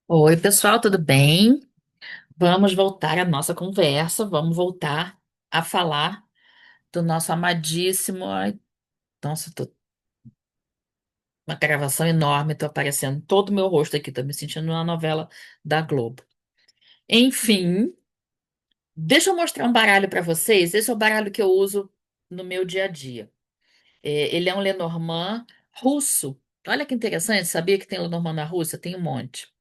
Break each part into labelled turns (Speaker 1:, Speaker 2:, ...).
Speaker 1: Oi, pessoal, tudo bem? Vamos voltar à nossa conversa, vamos voltar a falar do nosso amadíssimo. Ai, nossa, tô uma gravação enorme, tô aparecendo todo o meu rosto aqui, tô me sentindo numa novela da Globo. Enfim, deixa eu mostrar um baralho para vocês. Esse é o baralho que eu uso no meu dia a dia. Ele é um Lenormand russo. Olha que interessante, sabia que tem Lenormand na Rússia? Tem um monte.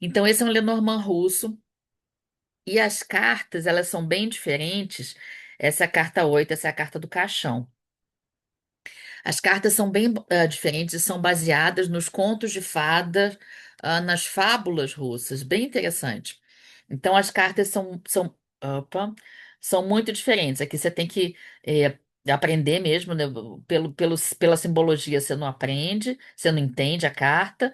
Speaker 1: Então, esse é um Lenormand russo. E as cartas, elas são bem diferentes. Essa é a carta 8, essa é a carta do caixão. As cartas são bem diferentes e são baseadas nos contos de fadas, nas fábulas russas. Bem interessante. Então, as cartas opa, são muito diferentes. Aqui você tem que aprender mesmo, né? Pela simbologia você não aprende, você não entende a carta.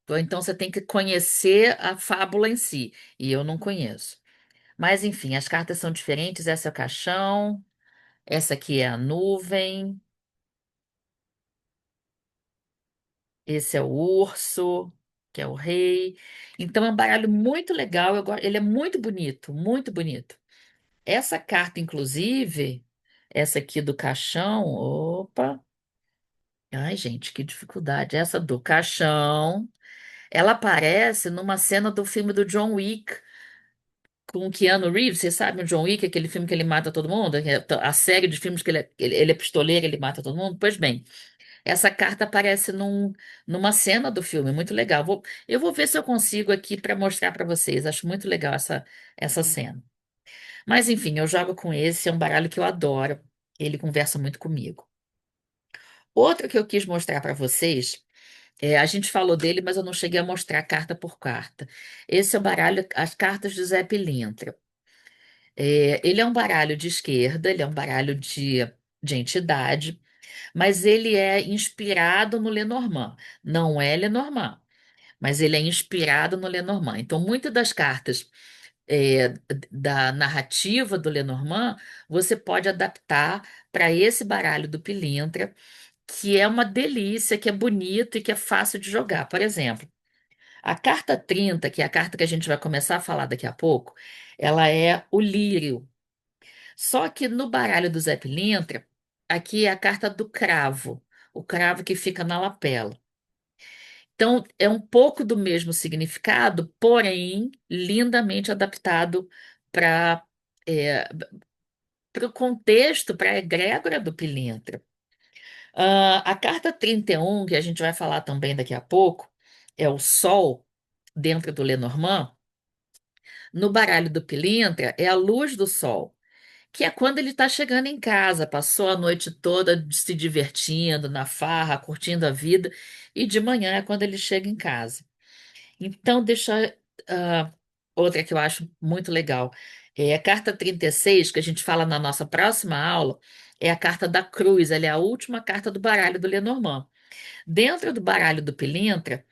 Speaker 1: Ou então você tem que conhecer a fábula em si. E eu não conheço. Mas enfim, as cartas são diferentes. Essa é o caixão, essa aqui é a nuvem, esse é o urso, que é o rei. Então é um baralho muito legal. Ele é muito bonito, muito bonito. Essa carta, inclusive, essa aqui do caixão, opa, ai gente, que dificuldade. Essa do caixão, ela aparece numa cena do filme do John Wick. Com o Keanu Reeves, você sabe o John Wick, aquele filme que ele mata todo mundo? A série de filmes que ele é pistoleiro, ele mata todo mundo? Pois bem, essa carta aparece numa cena do filme, muito legal. Eu vou ver se eu consigo aqui para mostrar para vocês. Acho muito legal essa cena. Mas enfim, eu jogo com esse, é um baralho que eu adoro. Ele conversa muito comigo. Outro que eu quis mostrar para vocês, a gente falou dele, mas eu não cheguei a mostrar carta por carta. Esse é o baralho, as cartas de Zé Pilintra. Ele é um baralho de esquerda, ele é um baralho de entidade, mas ele é inspirado no Lenormand. Não é Lenormand, mas ele é inspirado no Lenormand. Então, muitas das cartas é, da narrativa do Lenormand você pode adaptar para esse baralho do Pilintra, que é uma delícia, que é bonito e que é fácil de jogar. Por exemplo, a carta 30, que é a carta que a gente vai começar a falar daqui a pouco, ela é o lírio. Só que no baralho do Zé Pilintra, aqui é a carta do cravo, o cravo que fica na lapela. Então, é um pouco do mesmo significado, porém lindamente adaptado para o contexto, para a egrégora do Pilintra. A carta 31, que a gente vai falar também daqui a pouco, é o Sol dentro do Lenormand. No baralho do Pilintra, é a luz do Sol, que é quando ele está chegando em casa, passou a noite toda se divertindo na farra, curtindo a vida, e de manhã é quando ele chega em casa. Então, ah, outra que eu acho muito legal. É a carta 36 que a gente fala na nossa próxima aula, é a carta da cruz, ela é a última carta do baralho do Lenormand. Dentro do baralho do Pilintra,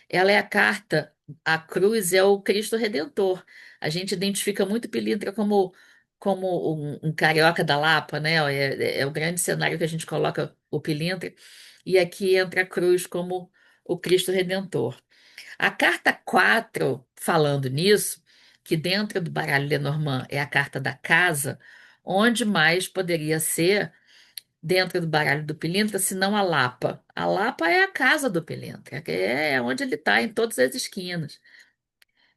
Speaker 1: ela é a carta, a cruz é o Cristo Redentor. A gente identifica muito Pilintra como um carioca da Lapa, né? É o grande cenário que a gente coloca o Pilintra. E aqui entra a cruz como o Cristo Redentor. A carta 4 falando nisso, que dentro do baralho Lenormand é a carta da casa, onde mais poderia ser dentro do baralho do Pilintra, se não a Lapa. A Lapa é a casa do Pilintra, que é onde ele está em todas as esquinas.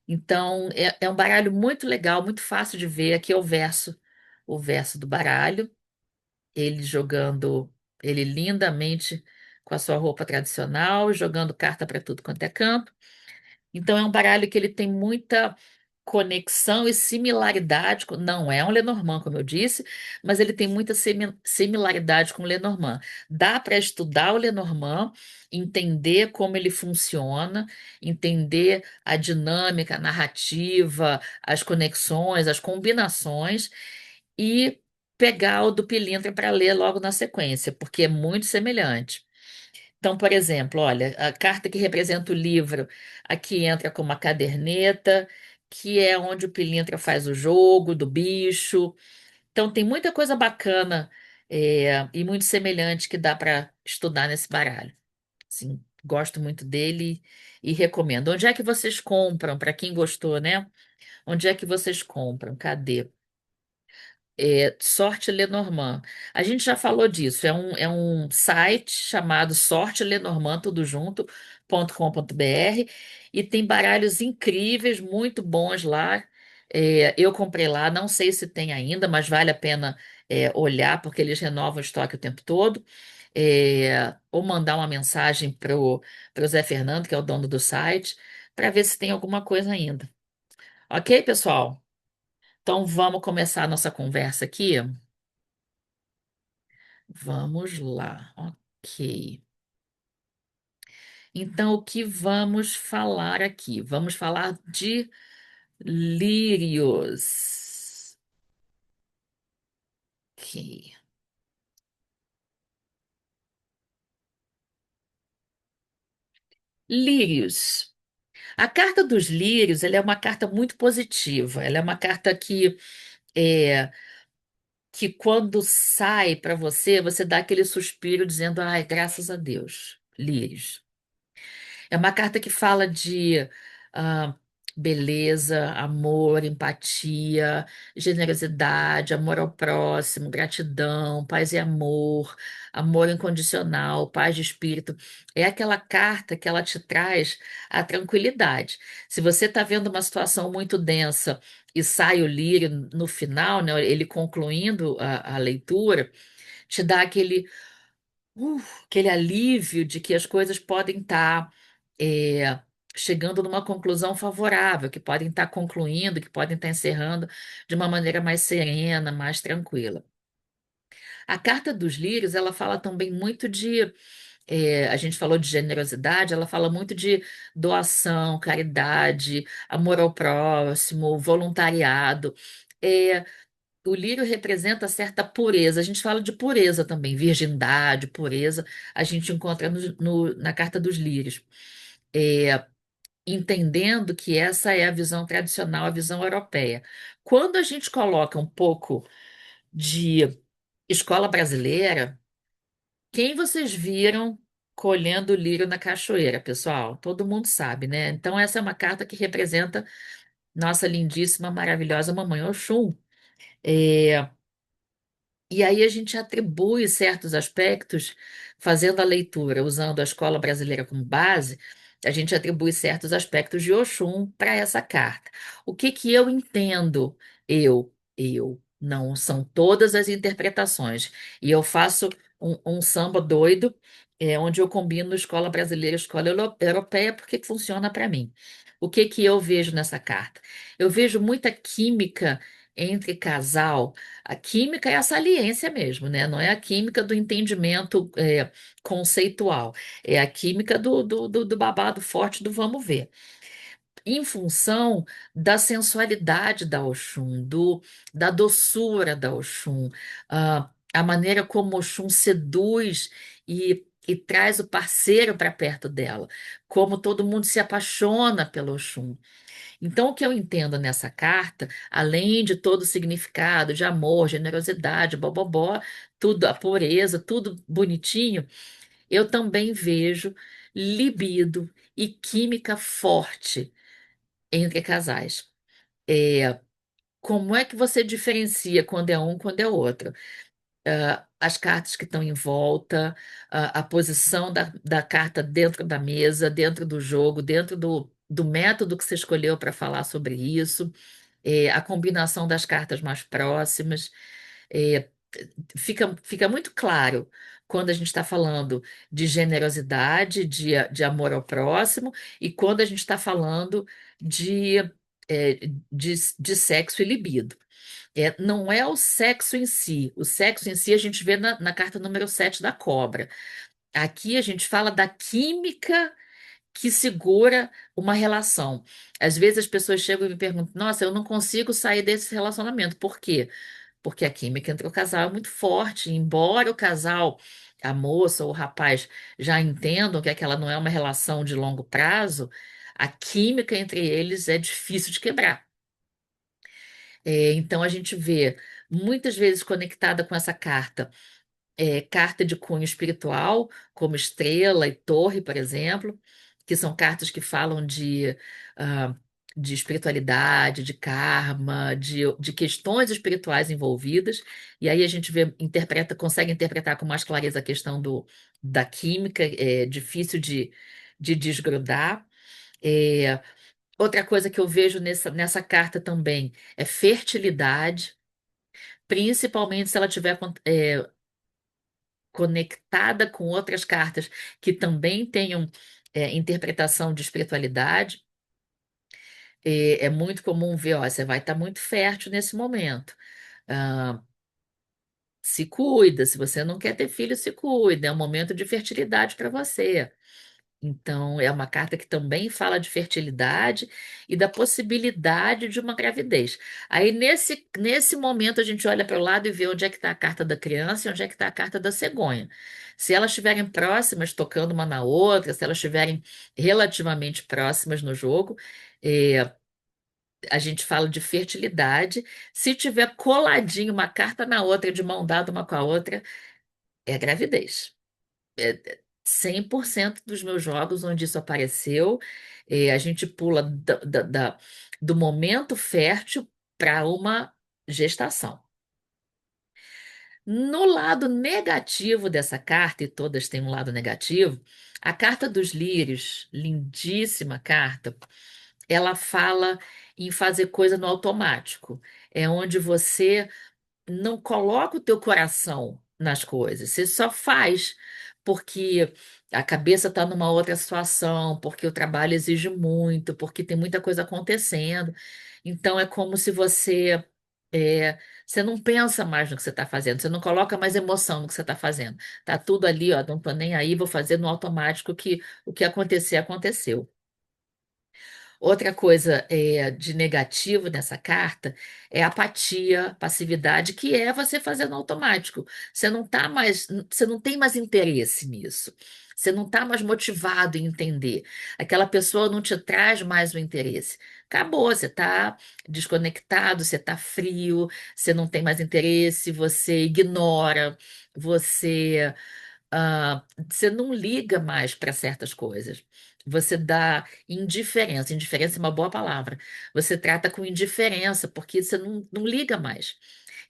Speaker 1: Então, é um baralho muito legal, muito fácil de ver. Aqui é o verso do baralho, ele jogando, ele lindamente com a sua roupa tradicional, jogando carta para tudo quanto é canto. Então, é um baralho que ele tem muita conexão e similaridade. Não é um Lenormand, como eu disse, mas ele tem muita similaridade com o Lenormand. Dá para estudar o Lenormand, entender como ele funciona, entender a dinâmica, a narrativa, as conexões, as combinações e pegar o do Pilintra para ler logo na sequência, porque é muito semelhante. Então, por exemplo, olha, a carta que representa o livro aqui entra com uma caderneta, que é onde o pilintra faz o jogo do bicho. Então, tem muita coisa bacana, e muito semelhante que dá para estudar nesse baralho. Sim. Gosto muito dele e recomendo. Onde é que vocês compram? Para quem gostou, né? Onde é que vocês compram? Cadê? Sorte Lenormand. A gente já falou disso. É um site chamado Sorte Lenormand, tudo junto, .com.br, e tem baralhos incríveis, muito bons lá. Eu comprei lá, não sei se tem ainda, mas vale a pena olhar, porque eles renovam o estoque o tempo todo. Ou mandar uma mensagem para o Zé Fernando, que é o dono do site, para ver se tem alguma coisa ainda. Ok, pessoal? Então vamos começar a nossa conversa aqui. Vamos lá, ok. Então, o que vamos falar aqui? Vamos falar de lírios. Ok. Lírios. A carta dos lírios, ela é uma carta muito positiva. Ela é uma carta é, que quando sai para você, você dá aquele suspiro dizendo, ai, graças a Deus, lírios. É uma carta que fala de ah, beleza, amor, empatia, generosidade, amor ao próximo, gratidão, paz e amor, amor incondicional, paz de espírito. É aquela carta que ela te traz a tranquilidade. Se você está vendo uma situação muito densa e sai o lírio no final, né, ele concluindo a leitura, te dá aquele alívio de que as coisas podem estar chegando numa conclusão favorável, que podem estar concluindo, que podem estar encerrando de uma maneira mais serena, mais tranquila. A Carta dos Lírios, ela fala também muito a gente falou de generosidade, ela fala muito de doação, caridade, amor ao próximo, voluntariado. É, o lírio representa certa pureza. A gente fala de pureza também, virgindade, pureza, a gente encontra na Carta dos Lírios. É, entendendo que essa é a visão tradicional, a visão europeia. Quando a gente coloca um pouco de escola brasileira, quem vocês viram colhendo lírio na cachoeira, pessoal? Todo mundo sabe, né? Então, essa é uma carta que representa nossa lindíssima, maravilhosa Mamãe Oxum. É, E aí a gente atribui certos aspectos, fazendo a leitura, usando a escola brasileira como base, a gente atribui certos aspectos de Oxum para essa carta. O que que eu entendo? Não são todas as interpretações. E eu faço um samba doido, onde eu combino escola brasileira e escola europeia, porque funciona para mim. O que que eu vejo nessa carta? Eu vejo muita química entre casal. A química é a saliência mesmo, né? Não é a química do entendimento conceitual, é a química do babado forte do vamos ver. Em função da sensualidade da Oxum, da doçura da Oxum, a maneira como Oxum seduz e traz o parceiro para perto dela, como todo mundo se apaixona pelo Oxum. Então, o que eu entendo nessa carta, além de todo o significado de amor, generosidade, bobobó, tudo, a pureza, tudo bonitinho, eu também vejo libido e química forte entre casais. É, como é que você diferencia quando é um, quando é outro? As cartas que estão em volta, a posição da carta dentro da mesa, dentro do jogo, dentro do método que você escolheu para falar sobre isso, a combinação das cartas mais próximas. é, fica muito claro quando a gente está falando de generosidade, de amor ao próximo, e quando a gente está falando de, de sexo e libido. Não é o sexo em si. O sexo em si a gente vê na carta número 7 da cobra. Aqui a gente fala da química que segura uma relação. Às vezes as pessoas chegam e me perguntam: Nossa, eu não consigo sair desse relacionamento. Por quê? Porque a química entre o casal é muito forte. Embora o casal, a moça ou o rapaz, já entendam que aquela não é uma relação de longo prazo, a química entre eles é difícil de quebrar. Então a gente vê muitas vezes conectada com essa carta. carta de cunho espiritual, como estrela e torre, por exemplo, que são cartas que falam ah, de espiritualidade, de karma, de questões espirituais envolvidas. E aí a gente consegue interpretar com mais clareza a questão da química, é difícil de desgrudar. É, outra coisa que eu vejo nessa carta também é fertilidade, principalmente se ela tiver conectada com outras cartas que também tenham interpretação de espiritualidade. É muito comum ver, ó, você vai estar muito fértil nesse momento. Ah, se cuida, se você não quer ter filho, se cuida, é um momento de fertilidade para você. Então, é uma carta que também fala de fertilidade e da possibilidade de uma gravidez. Aí, nesse momento, a gente olha para o lado e vê onde é que está a carta da criança e onde é que está a carta da cegonha. Se elas estiverem próximas, tocando uma na outra, se elas estiverem relativamente próximas no jogo, é, a gente fala de fertilidade. Se tiver coladinho uma carta na outra, de mão dada uma com a outra, é gravidez. 100% dos meus jogos onde isso apareceu, a gente pula do momento fértil para uma gestação. No lado negativo dessa carta, e todas têm um lado negativo, a carta dos lírios, lindíssima carta, ela fala em fazer coisa no automático. É onde você não coloca o teu coração nas coisas, você só faz porque a cabeça está numa outra situação, porque o trabalho exige muito, porque tem muita coisa acontecendo. Então é como se você não pensa mais no que você está fazendo, você não coloca mais emoção no que você está fazendo. Tá tudo ali, ó, não tô nem aí, vou fazer no automático que o que acontecer, aconteceu. Outra coisa de negativo nessa carta é apatia, passividade, que é você fazer no automático. Você não tem mais interesse nisso. Você não está mais motivado em entender. Aquela pessoa não te traz mais o interesse. Acabou, você está desconectado, você está frio, você não tem mais interesse, você ignora, você você não liga mais para certas coisas. Você dá indiferença. Indiferença é uma boa palavra. Você trata com indiferença, porque você não liga mais.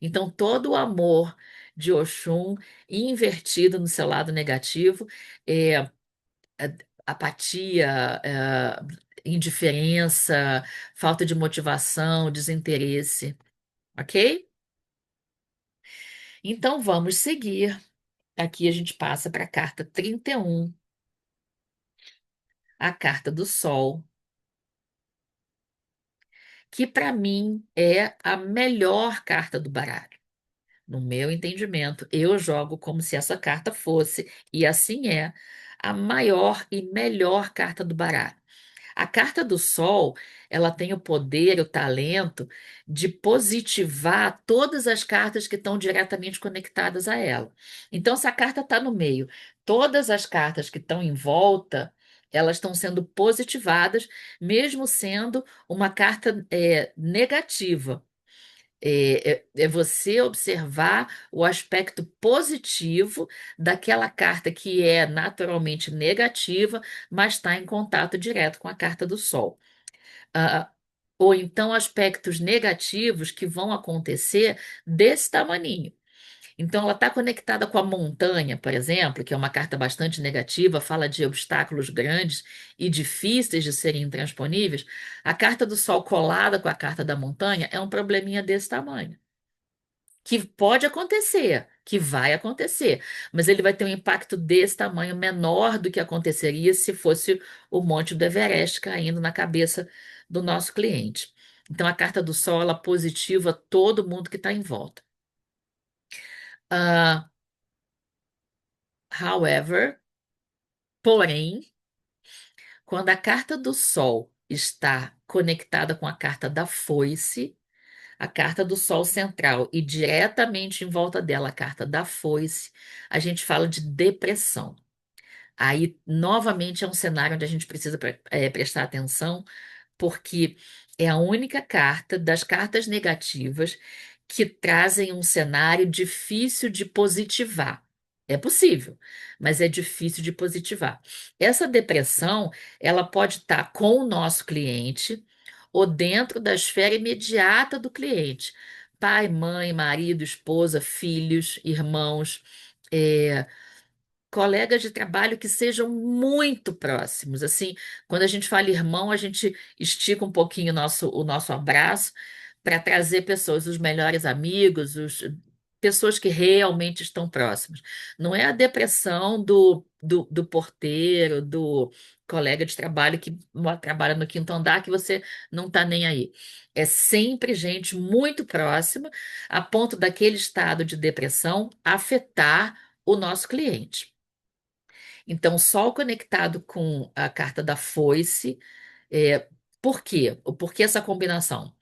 Speaker 1: Então, todo o amor de Oxum invertido no seu lado negativo é, é apatia, indiferença, falta de motivação, desinteresse. Ok? Então, vamos seguir. Aqui a gente passa para a carta 31, a carta do Sol, que para mim é a melhor carta do baralho. No meu entendimento, eu jogo como se essa carta fosse, e assim é, a maior e melhor carta do baralho. A carta do Sol, ela tem o poder, o talento de positivar todas as cartas que estão diretamente conectadas a ela. Então, se a carta está no meio, todas as cartas que estão em volta, elas estão sendo positivadas, mesmo sendo uma carta negativa. É você observar o aspecto positivo daquela carta que é naturalmente negativa, mas está em contato direto com a carta do Sol. Ah, ou então aspectos negativos que vão acontecer desse tamaninho. Então, ela está conectada com a montanha, por exemplo, que é uma carta bastante negativa, fala de obstáculos grandes e difíceis de serem intransponíveis. A carta do Sol colada com a carta da montanha é um probleminha desse tamanho que pode acontecer, que vai acontecer, mas ele vai ter um impacto desse tamanho menor do que aconteceria se fosse o Monte do Everest caindo na cabeça do nosso cliente. Então, a carta do Sol, ela positiva todo mundo que está em volta. Ah, however, porém, quando a carta do Sol está conectada com a carta da foice, a carta do Sol central e diretamente em volta dela a carta da foice, a gente fala de depressão. Aí, novamente, é um cenário onde a gente precisa prestar atenção, porque é a única carta das cartas negativas que trazem um cenário difícil de positivar. É possível, mas é difícil de positivar. Essa depressão, ela pode estar com o nosso cliente ou dentro da esfera imediata do cliente. Pai, mãe, marido, esposa, filhos, irmãos. é, Colegas de trabalho que sejam muito próximos. Assim, quando a gente fala irmão, a gente estica um pouquinho o nosso abraço para trazer pessoas, os melhores amigos, pessoas que realmente estão próximas. Não é a depressão do porteiro, do colega de trabalho que trabalha no quinto andar que você não está nem aí. É sempre gente muito próxima, a ponto daquele estado de depressão afetar o nosso cliente. Então, Sol conectado com a carta da foice. Por quê? Por que essa combinação?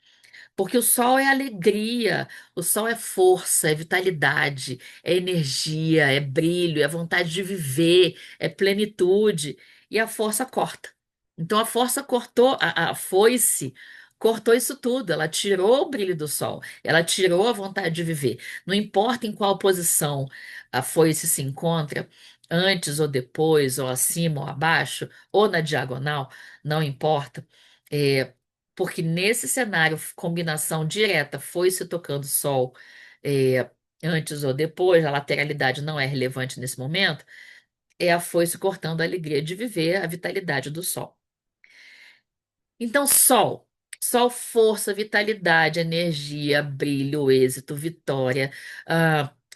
Speaker 1: Porque o Sol é alegria, o Sol é força, é vitalidade, é energia, é brilho, é vontade de viver, é plenitude. E a força corta. Então, a força cortou, a foice cortou isso tudo. Ela tirou o brilho do Sol, ela tirou a vontade de viver. Não importa em qual posição a foice se encontra, antes ou depois, ou acima ou abaixo, ou na diagonal, não importa. É, porque nesse cenário, combinação direta, foi se tocando Sol, é, antes ou depois, a lateralidade não é relevante nesse momento, é a foice cortando a alegria de viver, a vitalidade do Sol. Então, Sol. Sol, força, vitalidade, energia, brilho, êxito, vitória,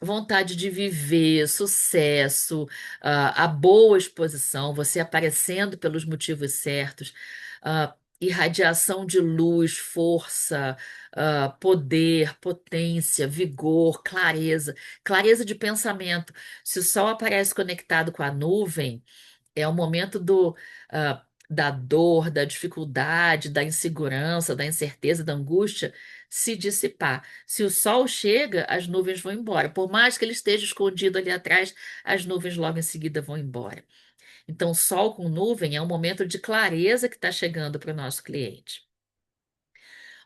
Speaker 1: vontade de viver, sucesso, a boa exposição, você aparecendo pelos motivos certos, irradiação de luz, força, poder, potência, vigor, clareza, clareza de pensamento. Se o Sol aparece conectado com a nuvem, é o momento da dor, da dificuldade, da insegurança, da incerteza, da angústia se dissipar. Se o sol chega, as nuvens vão embora. Por mais que ele esteja escondido ali atrás, as nuvens logo em seguida vão embora. Então, sol com nuvem é um momento de clareza que está chegando para o nosso cliente.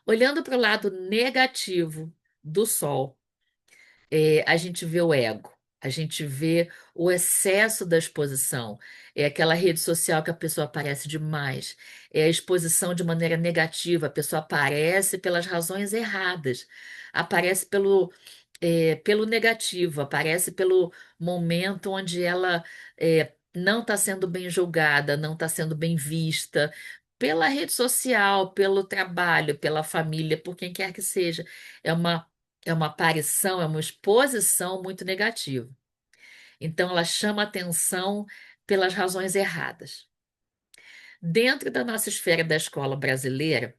Speaker 1: Olhando para o lado negativo do sol, a gente vê o ego, a gente vê o excesso da exposição. É aquela rede social que a pessoa aparece demais. É a exposição de maneira negativa, a pessoa aparece pelas razões erradas, aparece pelo negativo, aparece pelo momento onde ela não está sendo bem julgada, não está sendo bem vista. Pela rede social, pelo trabalho, pela família, por quem quer que seja. É uma é uma aparição, é uma exposição muito negativa. Então, ela chama atenção pelas razões erradas. Dentro da nossa esfera da escola brasileira,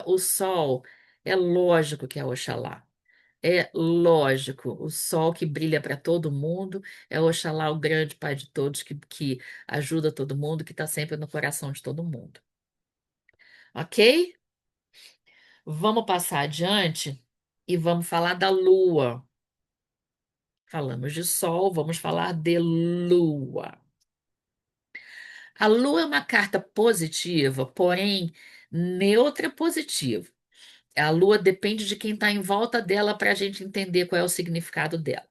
Speaker 1: o Sol é lógico que é Oxalá. É lógico, o sol que brilha para todo mundo é Oxalá, o grande Pai de todos, que ajuda todo mundo, que está sempre no coração de todo mundo. Ok? Vamos passar adiante e vamos falar da Lua. Falamos de Sol, vamos falar de Lua. A Lua é uma carta positiva, porém neutra positiva. A Lua depende de quem está em volta dela para a gente entender qual é o significado dela.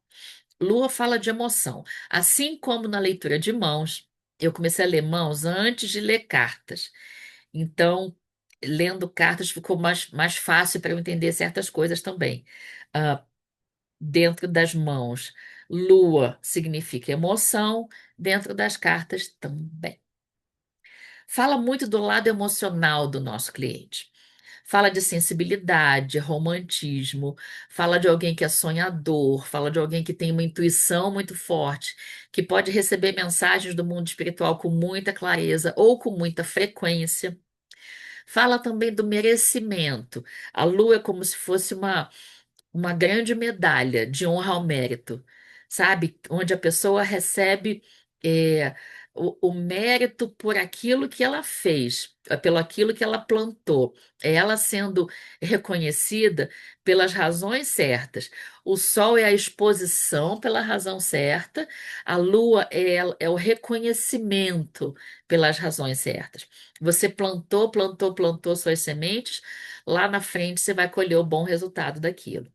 Speaker 1: Lua fala de emoção. Assim como na leitura de mãos, eu comecei a ler mãos antes de ler cartas. Então, lendo cartas ficou mais fácil para eu entender certas coisas também. Ah, Dentro das mãos, lua significa emoção, dentro das cartas também. Fala muito do lado emocional do nosso cliente. Fala de sensibilidade, romantismo, fala de alguém que é sonhador, fala de alguém que tem uma intuição muito forte, que pode receber mensagens do mundo espiritual com muita clareza ou com muita frequência. Fala também do merecimento. A lua é como se fosse uma grande medalha de honra ao mérito, sabe? Onde a pessoa recebe é, o mérito por aquilo que ela fez, pelo aquilo que ela plantou, é ela sendo reconhecida pelas razões certas. O sol é a exposição pela razão certa, a lua é o reconhecimento pelas razões certas. Você plantou, plantou, plantou suas sementes, lá na frente você vai colher o bom resultado daquilo.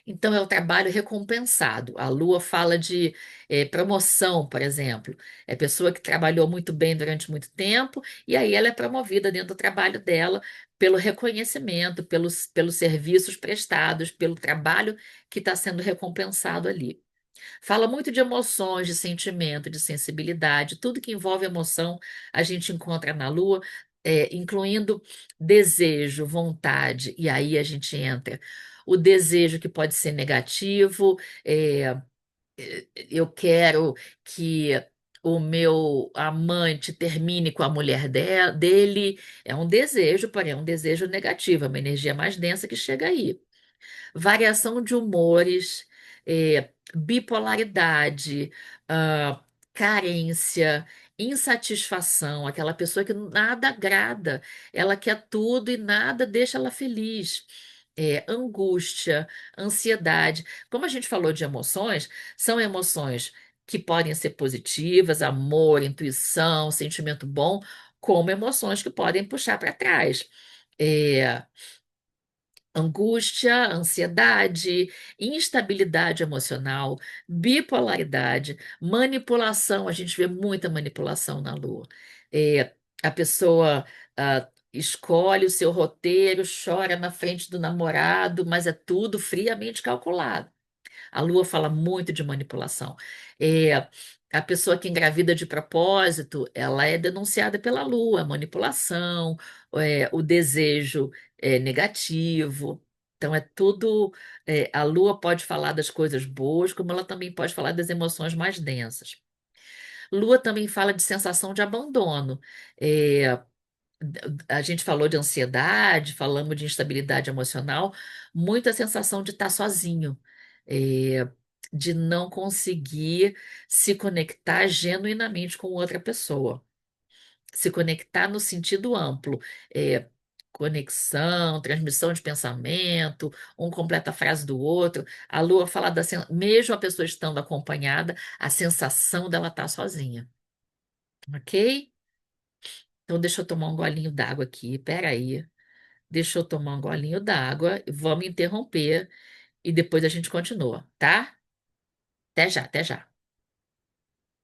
Speaker 1: Então, é o trabalho recompensado. A Lua fala de promoção, por exemplo. É pessoa que trabalhou muito bem durante muito tempo, e aí ela é promovida dentro do trabalho dela pelo reconhecimento, pelos serviços prestados, pelo trabalho que está sendo recompensado ali. Fala muito de emoções, de sentimento, de sensibilidade, tudo que envolve emoção a gente encontra na Lua, incluindo desejo, vontade, e aí a gente entra. O desejo que pode ser negativo, eu quero que o meu amante termine com a mulher dele, é um desejo, porém é um desejo negativo, é uma energia mais densa que chega aí. Variação de humores, bipolaridade, carência, insatisfação, aquela pessoa que nada agrada, ela quer tudo e nada deixa ela feliz. Angústia, ansiedade. Como a gente falou de emoções, são emoções que podem ser positivas, amor, intuição, sentimento bom, como emoções que podem puxar para trás. É, angústia, ansiedade, instabilidade emocional, bipolaridade, manipulação. A gente vê muita manipulação na Lua. A pessoa escolhe o seu roteiro, chora na frente do namorado, mas é tudo friamente calculado. A Lua fala muito de manipulação. É, a pessoa que engravida de propósito, ela é denunciada pela Lua, manipulação, o desejo negativo. Então é tudo. A Lua pode falar das coisas boas, como ela também pode falar das emoções mais densas. Lua também fala de sensação de abandono. É, a gente falou de ansiedade, falamos de instabilidade emocional, muita sensação de estar sozinho, é, de não conseguir se conectar genuinamente com outra pessoa. Se conectar no sentido amplo, é, conexão, transmissão de pensamento, um completa a frase do outro. A Lua fala mesmo a pessoa estando acompanhada, a sensação dela estar sozinha, ok? Então deixa eu tomar um golinho d'água aqui, peraí. Deixa eu tomar um golinho d'água, vamos interromper e depois a gente continua, tá? Até já, até já.